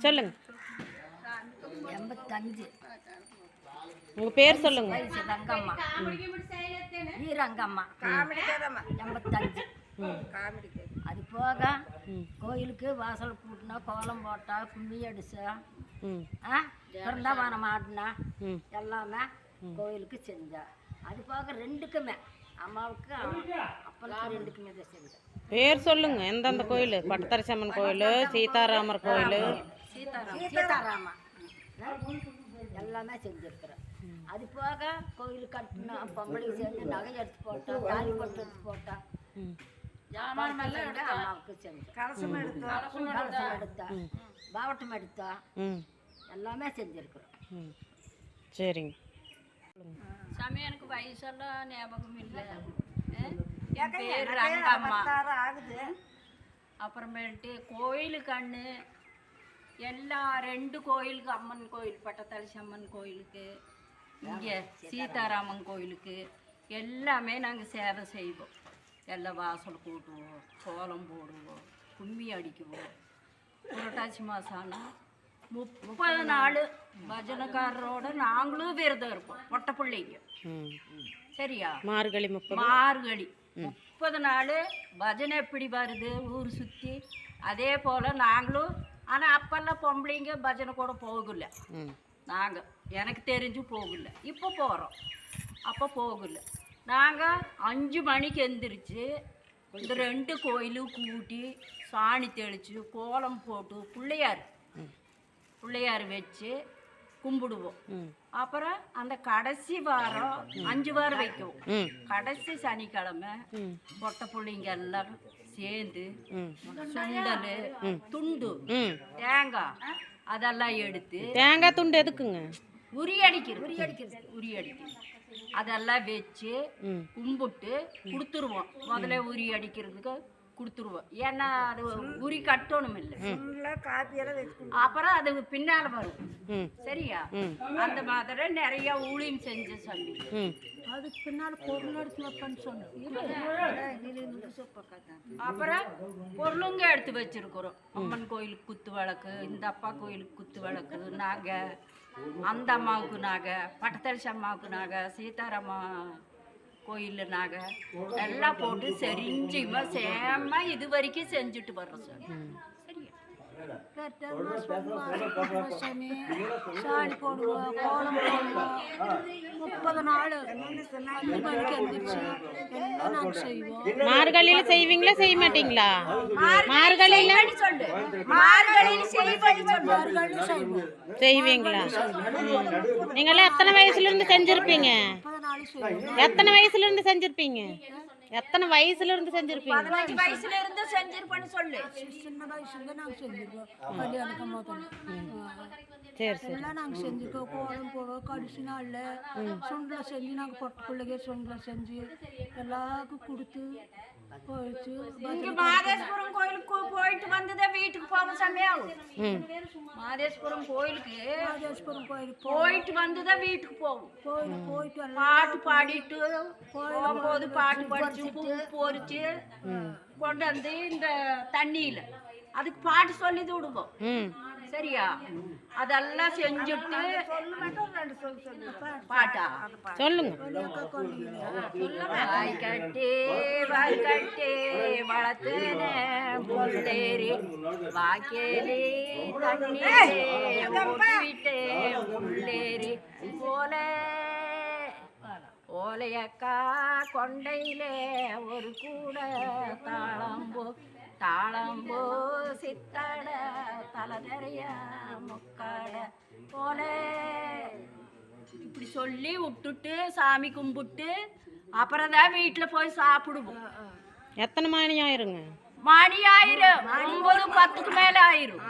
சொல்லுங்க. 85. உங்க பேர் சொல்லுங்க. வயசு ரங்கம்மா. ரங்கம்மா 85. அது போக கோயிலுக்கு வாசல் கூட்டினா, கோலம் போட்டா, கும்மி அடிச்சா, பிறந்தவானம் ஆடினா, எல்லாமே கோயிலுக்கு செஞ்சா. அது போக ரெண்டுக்குமே, அம்மாவுக்கு அப்பனுக்கு ரெண்டுக்குமே தான் செஞ்சேன். பேர் சொல்லுங்க. எந்தெந்த கோயில்? பட்டத்தரசம்மன் கோயில், சீதாராமர் கோயில், சீதாராமா எல்லாமே செஞ்சுருக்குறேன். அது போக கோயில் கட்டினா, பொம்பளைக்கு சேர்ந்து நகை எடுத்து போட்டா, தாலி போட்டு எடுத்து போட்டா, அம்மாவுக்கு செஞ்சேன். கலசம் எடுத்தா, பாவட்டம் எடுத்தா, எல்லாமே செஞ்சுருக்குறோம். சரிங்க. சாமி, எனக்கு வயசெல்லாம் ஞாபகம் இல்லை. என் பேர் ரங்கம்மா. அப்புறமேட்டு கோயிலுக்கு அண்ணு எல்லா 2 கோயிலுக்கு, அம்மன் கோயில், பட்டத்தரசி அம்மன் கோயிலுக்கு, இங்கே சீதாராமன் கோயிலுக்கு எல்லாமே நாங்கள் சேவை செய்வோம். எல்லாம் வாசல் கூட்டுவோம், கோலம் போடுவோம், கும்மி அடிக்குவோம். புரட்டாசி மாதம் ஆனால் 30 நாள் பஜனைக்காரரோட நாங்களும் விரதம் இருப்போம். பொட்டை பிள்ளைங்க சரியா? மார்கழி 30 நாள் பஜனை எப்படி வருது ஊர் சுற்றி, அதே போல் நாங்களும். ஆனால் அப்போல்லாம் பொம்பளைங்க பஜனை கூட போகல. நாங்கள் எனக்கு தெரிஞ்சு போகல. இப்போ போகிறோம். அப்போ போகல. நாங்கள் 5 மணிக்கு எந்திரிச்சு இந்த 2 கோயிலும் கூட்டி சாணி தெளித்து கோலம் போட்டு பிள்ளையார் வச்சு கும்பிடுவோம். அப்புறம் அந்த கடைசி வாரம் 5 வாரம் வைக்குவோம். கடைசி சனிக்கிழமை பொட்டை பிள்ளைங்க எல்லாம் சேர்ந்து சுண்டல், துண்டு, தேங்காய் அதெல்லாம் எடுத்து, தேங்காய் துண்டு எதுக்குங்க? உரி அடிக்கிறது அதெல்லாம் வச்சு கும்பிட்டு கொடுத்துருவோம். முதல்ல உரி அடிக்கிறதுக்கு கொடுத்துருவோம். ஏன்னா அது உரி கட்டணும் இல்லை, அப்புறம் அது பின்னால் வரும். சரியா? அந்த மாதிரி நிறைய ஊழியம் செஞ்ச சாமி. அதுக்கு பின்னால் பொருள் எடுத்து வைப்பேன்னு சொன்னேன். அப்புறம் பொருளுங்க எடுத்து வச்சிருக்கிறோம். அம்மன் கோயிலுக்கு குத்து விளக்கு, இந்த அப்பா கோயிலுக்கு குத்து விளக்கு, நாகை, அந்த அம்மாவுக்கு நாகை, பட்டத்தரசி அம்மாவுக்கு நாகை, சீதாராமா கோயிலில் நாங்கள் எல்லாம் போட்டு செரிஞ்சுமா சேம இது வரைக்கும் செஞ்சுட்டு வர்றோம் சார். சாமி சாணி போடுவோம், கோலம் போடுவோம். 30 நாள் 5 மணிக்கு எழுந்திரிச்சு எல்லாம் நாங்கள் செய்வோம். மார்கழியில செய்வீங்களா, செய்ய மாட்டீங்களா? செய்வீங்களா? நீங்களாம் எத்தனை வயசுல இருந்து செஞ்சிருப்பீங்க? எத்தனை வயசுல இருந்து செஞ்சிருப்பீங்க? 15 வயசுல இருந்து செஞ்சிருப்பேன்னு சொல்லு. சின்ன வயசுல நாங்கள் செஞ்சிருக்கோம். கல்யாணம் போது எல்லாம் நாங்கள் செஞ்சுருக்கோம். கோலம் போடுவோம். கடைசி நாளில் சுண்டலை செஞ்சு நாங்கள் பொட்டை பிள்ளைங்க சுண்டலை செஞ்சு எல்லாருக்கும் கொடுத்து போயிடுச்சு. மாதேஸ்வரம் கோயிலுக்கு போயிட்டு வந்ததே வீட்டுக்கு போக சமயம். மாதேஸ்வரம் கோயிலுக்கு போயிட்டு வந்ததா வீட்டுக்கு போகும். போயிட்டு பாட்டு பாடிட்டு போகும்போது பாட்டு படிச்சு பூ பொறிச்சு கொண்டு வந்து இந்த தண்ணியில அதுக்கு பாட்டு சொல்லி விடுவோம். சரியா? அதெல்லாம் செஞ்சுட்டு பாட்டா சொல்லுங்க. வாய் கட்டி வளர்த்துனே புள்ளேரி வாக்கேலி தண்ணீரே ஊற்றிவிட்டே புள்ளேரி ஓலையக்கா கொண்டையிலே ஒரு கூட தாளம்போ சித்தாட தலை நிறைய முக்காட போல இப்படி சொல்லி விட்டுட்டு சாமி கும்பிட்டு அப்புறம் தான் வீட்டில் போய் சாப்பிடுவோம். எத்தனை மணி ஆயிருங்க? மணி ஆயிரும் 9 10க்கு மேலே ஆயிரும்.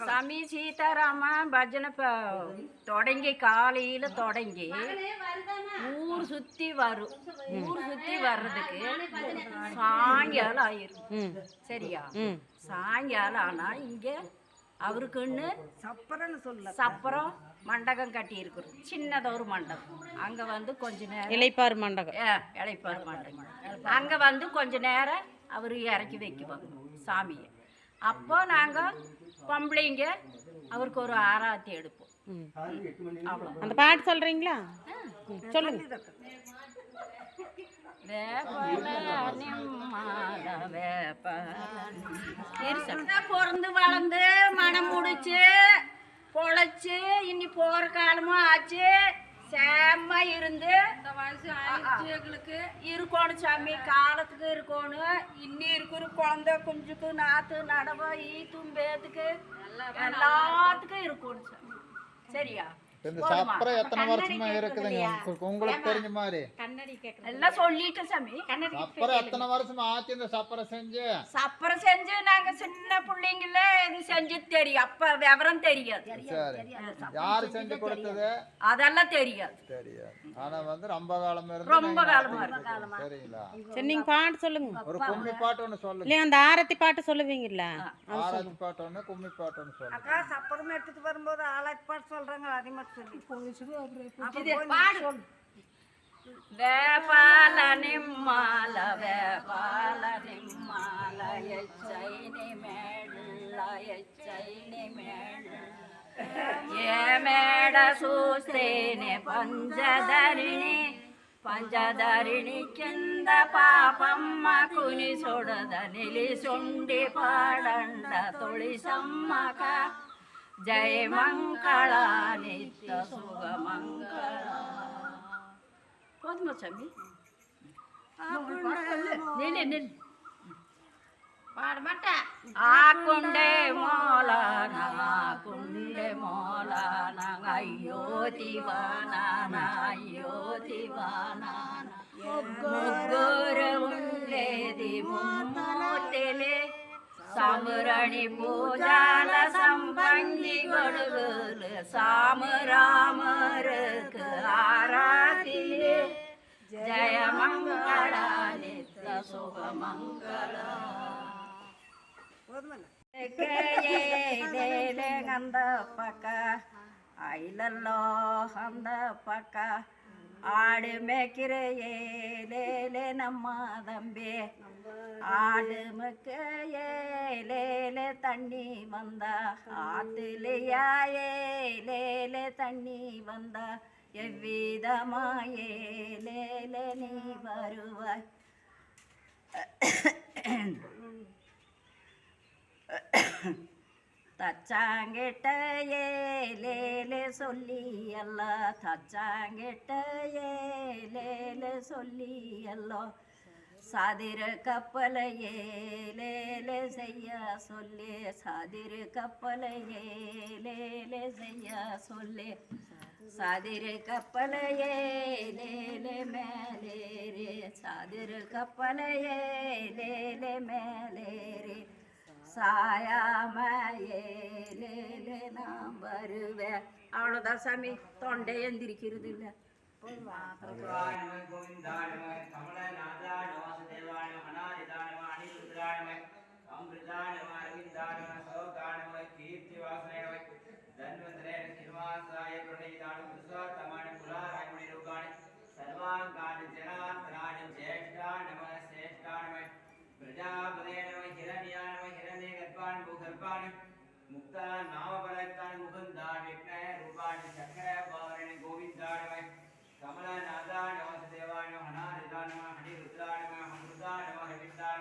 சாமி சீதாராமா பஜனை தொடங்கி காலையில் தொடங்கி ஊர் சுற்றி வரும். ஊர் சுற்றி வர்றதுக்கு சாயங்காலம் ஆயிரும். சரியா? சாயங்காலம் ஆனால் இங்கே அவருக்குன்னு சப்பரம் மண்டபம் கட்டியிருக்கிறோம், சின்னதொரு மண்டபம். அங்கே வந்து கொஞ்ச நேரம் இளைப்பாறு மண்டபம். இளைப்பாறு மண்டபம். அங்கே வந்து கொஞ்ச நேரம் அவர் இறக்கி வைக்குவாங்க சாமியை. அப்போ நாங்கள் பொம்பளைங்க அவருக்கு ஒரு ஆராத்தி எடுப்போம். அவ்வளோ. அந்த பாட்டு சொல்றீங்களா? சொல்லுங்க. பிறந்து வளர்ந்து மனம் முடிச்சு பொழைச்சு இன்னி போற காலமும் ஆச்சு. சேம இருந்து எங்களுக்கு இருக்கணும் சாமி, காலத்துக்கு இருக்கணும். இன்னி இருக்கிற குழந்தை குஞ்சுக்கு நாத்து நடவ ஈத்தும்பேத்துக்கு எல்லாத்துக்கும் இருக்கணும் சாமி. சரியா? இந்த சப்பரம் எத்தனை வருஷமா இருக்குதுங்க உங்களுக்கு தெரிஞ்ச மாதிரி? எல்லாம் சொல்லிட்டேன் சாமி. சப்பரம் எத்தனை வருஷமா ஆச்சு இந்த சப்பரம் செஞ்சு? சப்பரம் செஞ்சு நாங்க சின்ன பிள்ளைங்கள இது செஞ்சு தெரியும். அப்ப விவரம் தெரியாது. சரி, யாரு செஞ்சு கொடுத்தது? அதெல்லாம் தெரியாது. தெரியாது. ஆனா வந்து ரொம்ப காலமா இருந்து ரொம்ப காலமா இருக்கு. சரிங்களா? சரி, நீங்க பாட்டு சொல்லுங்க. ஒரு கும்மி பாட்டு ஒண்ணு சொல்லுங்க. இல்ல அந்த ஆரத்தி பாட்டு சொல்லுவீங்கல்ல? ஆராய்ச்சி பாட்டு ஒண்ணு, கும்மி பாட்டு ஒண்ணு சொல்லுங்க. அக்கா சப்பரம் எடுத்துட்டு வரும்போது ஆளாச்சி பாட்டு சொல்றாங்க, அதை மட்டும் சொல்லி வேபால நிம்மால வேபால நிம்மால எச்சைனி மேள்ள எச்சைனி மேள்ள ఏ మేడ చూస్తేనే పంచధరిణి కింద పాపమ్మ కుని సొడద నిలిసుండి పాడండ తొలిసమ్మక జయ మంగళ నిత్య శుభ మంగళ. పోదుమా చమ్మి నిల్లు పాడమంట. ఆకుండే మోలాన ఆకుండే మోలాన అయ్యో దివానాన అయ్యో దివానాన ముగ్గురు ఉండేది ముమ్మూర్తిలే సామురణి పూజాల సంబంధి గొడుగులు సామురామருக்கு ఆరాతిలే జయ మంగళ నిత్య శుభ మంగళ. அந்த பக்க ஐலல்லோ அந்த பக்க ஆடு மேய்க்கிற ஏலேலே நம்ம தம்பி ஆடு மேய்க்க ஏலேலே தண்ணி வந்தா ஆத்துலையா ஏலேலே தண்ணி வந்தா எவ்விதமாயேலேலே நீ வருவாய். தச்சாங்கிட்ட ஏலேலே சொல்லி அல்லா தச்சாங்கிட்ட ஏலேலே சொல்லி அல்லோ சாதிரு கப்பலை ஏலேலே செய்ய சொல்லி சாதிரு கப்பலை ஏலேலே செய்ய சொல்லி சாதிரு கப்பலை ஏலேலே மேலேறி சாதிரு கப்பலை ஏலேலே மேலேறி சாயாமேலே நான் வருவேன். அவ்வளோதான் சாமி, தொண்டை எந்திரிக்கிறது இல்லை. मुक्ता नाम बलत्तान मुकुंदान विघ्न रूपान चक्र पावरण गोविंदान कमला नादान वासुदेवान हनारिदान हरि रुद्रान हनुदान हरिदान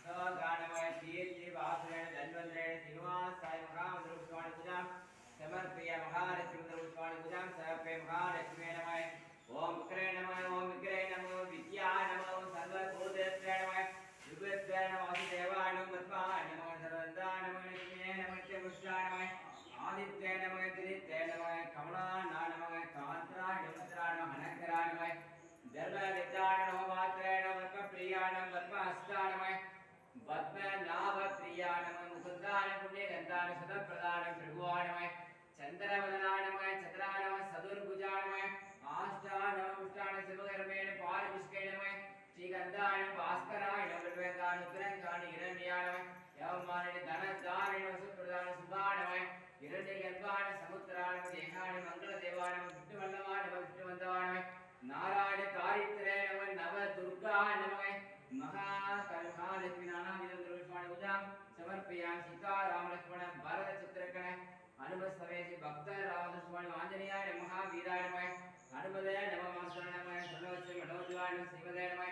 सगान कीर्ति वासुरेण धन्वंतरेण श्रीनिवासाय महामंत्रोत्सवान पूजां समर्पय महालक्ष्मी मंत्रोत्सवान पूजां समर्पय महालक्ष्मी नमः. ओम विग्रहे नमः ओम विग्रहे नमः विद्या नमः सर्वभूतेभ्यो नमः युगेभ्यो नमः वासुदेवाय ब्रह्माय नमः सर्वदाय नमः आदित्य नमः दित्य नमः कमलानाय नमः कांत्राय नमस्त्राय हनकराय नमः दर्भविद्याय नमः मात्रे नमः वर्गप्रियाय नमः वर्गहस्ताय नमः पद्मनाभप्रियाय नमः मुकुन्दाय पुण्यगन्धाय सदप्रदाय प्रभुवाय नमः चन्द्रवदनाय नमः चन्द्राय नमः सदुर्भुजाय नमः आष्टाय नमः उष्टाय शिवकर्मेण पारपुष्के नमः श्रीगन्धाय नमः भास्कराय नमः विवेकाय उग्रंगाय हिरण्याय नमः यवमाने धनदाय नमः सुप्रदाय सुभाय नमः हिरण्यगर्भाय समुद्राय नमः हनुमते नमः मास्तर नमः सर्वोच्च मनोज्वान श्रीमते नमः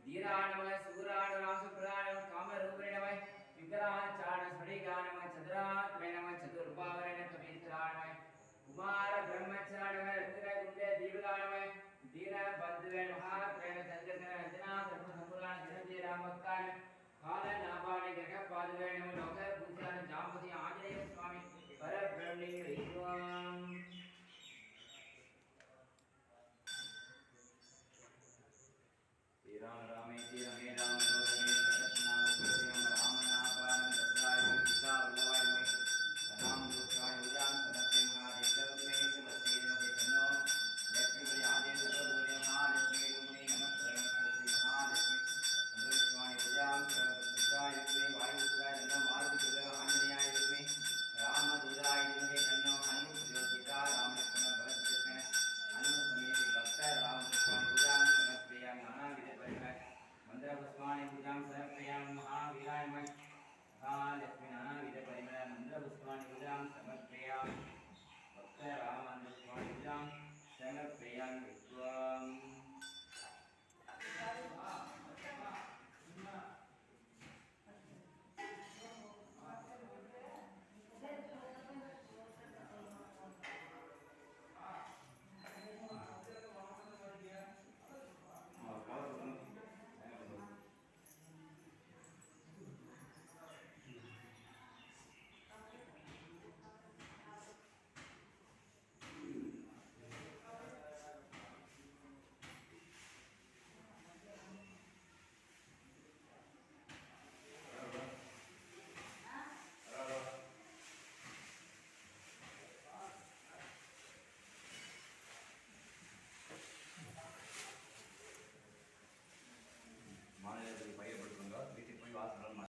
धीराय नमः सुराय रामसुप्राय कामरूपिणे नमः विग्रहाचार्य स्फटिकाय नमः चंद्रात्मने नमः चतुर्भावने कपीश्वराय नमः कुमार ब्रह्मचार्य नमः रत्नय कुंडे दीपकाय नमः दीन बंधुवे महात्रेण चंद्रसेन रंजना सर्वसंपुराण धनंजय रामभक्ताय काल नाभाने ग्रह पादवे नमः लोक पूज्याय जामपति आंजनेय स्वामी परब्रह्मणे विद्वान् राम रामे रमे राम रमे कृष्णाम कृष्णम राम नाम दशराय सीता वल्लभाय मे राम दुष्टाय उजान सनते महादेव मे सुमते नमः तन्नो लक्ष्मी प्रियादे सर्वगुणे महालक्ष्मी गुणे नमः नमस्ते महालक्ष्मी अंधविष्वाणि उजान सर्वदुष्टाय मे वायुपुत्राय तन्नो मारुति पुत्र आंजनेयाय मे राम दूताय मे तन्नो हनुमत ज्योतिता राम लक्ष्मण भरत कृष्ण हनुमत समेत भक्त राम पुष्पाणि उजान समर्पयामि नानाविध मंत्र पुष्पाणि पूजां समर्पयामि महावीराय नमः महालक्ष्मी नानाविध परिमल मंत्र पुष्पाणि पूजां समर्पयामि भक्त राम मंत्र पुष्पाणि पूजां समर्पयामि विद्वान्